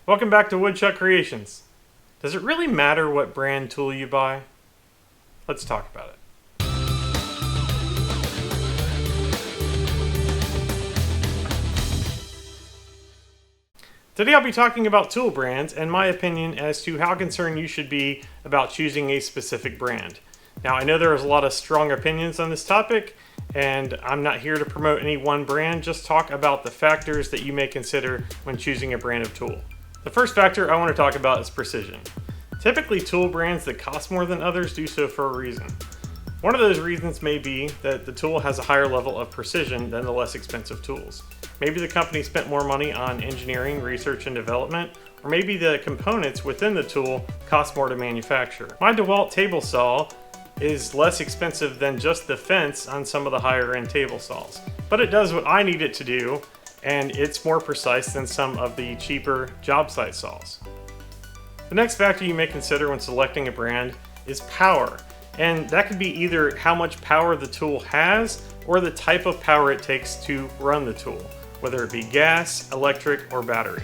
Welcome back to Woodchuck Creations. Does it really matter what brand tool you buy? Let's talk about it. Today I'll be talking about tool brands and my opinion as to how concerned you should be about choosing a specific brand. Now I know there's a lot of strong opinions on this topic, and I'm not here to promote any one brand, just talk about the factors that you may consider when choosing a brand of tool. The first factor I want to talk about is precision. Typically tool brands that cost more than others do so for a reason. One of those reasons may be that the tool has a higher level of precision than the less expensive tools. Maybe the company spent more money on engineering, research, and development, or maybe the components within the tool cost more to manufacture. My DeWalt table saw is less expensive than just the fence on some of the higher end table saws, but it does what I need it to do, and it's more precise than some of the cheaper job site saws. The next factor you may consider when selecting a brand is power, and that could be either how much power the tool has or the type of power it takes to run the tool, whether it be gas, electric, or battery.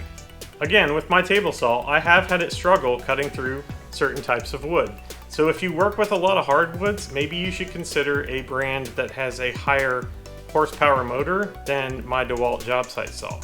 Again, with my table saw, I have had it struggle cutting through certain types of wood. So if you work with a lot of hardwoods, maybe you should consider a brand that has a higher horsepower motor than my DeWalt job site saw.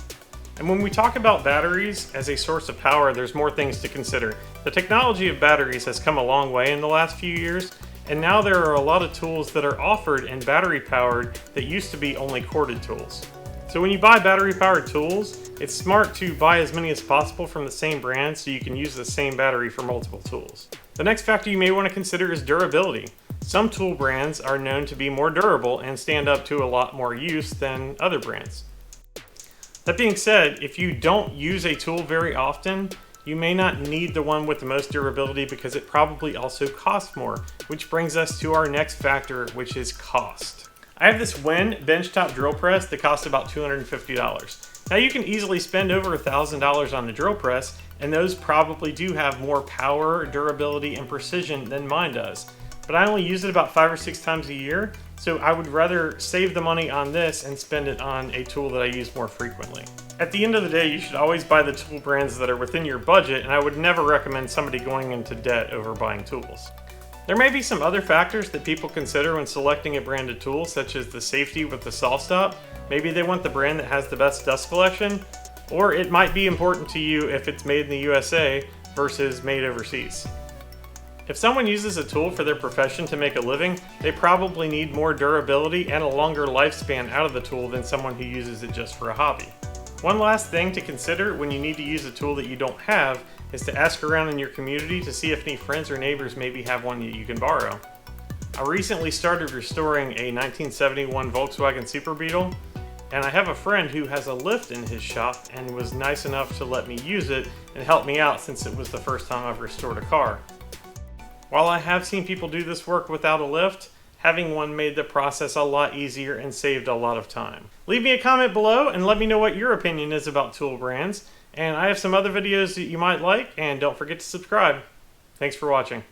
And when we talk about batteries as a source of power, there's more things to consider. The technology of batteries has come a long way in the last few years, and now there are a lot of tools that are offered and battery powered that used to be only corded tools. So when you buy battery powered tools, it's smart to buy as many as possible from the same brand so you can use the same battery for multiple tools. The next factor you may want to consider is durability. Some tool brands are known to be more durable and stand up to a lot more use than other brands. That being said, if you don't use a tool very often, you may not need the one with the most durability because it probably also costs more, which brings us to our next factor, which is cost. I have this Wen benchtop drill press that costs about $250. Now you can easily spend over $1,000 on the drill press, and those probably do have more power, durability, and precision than mine does. But I only use it about 5 or 6 times a year, so I would rather save the money on this and spend it on a tool that I use more frequently. At the end of the day, you should always buy the tool brands that are within your budget, and I would never recommend somebody going into debt over buying tools. There may be some other factors that people consider when selecting a branded tool, such as the safety with the saw stop. Maybe they want the brand that has the best dust collection, or it might be important to you if it's made in the USA versus made overseas. If someone uses a tool for their profession to make a living, they probably need more durability and a longer lifespan out of the tool than someone who uses it just for a hobby. One last thing to consider when you need to use a tool that you don't have is to ask around in your community to see if any friends or neighbors maybe have one that you can borrow. I recently started restoring a 1971 Volkswagen Super Beetle, and I have a friend who has a lift in his shop and was nice enough to let me use it and help me out since it was the first time I've restored a car. While I have seen people do this work without a lift, having one made the process a lot easier and saved a lot of time. Leave me a comment below and let me know what your opinion is about tool brands. And I have some other videos that you might like, and don't forget to subscribe. Thanks for watching.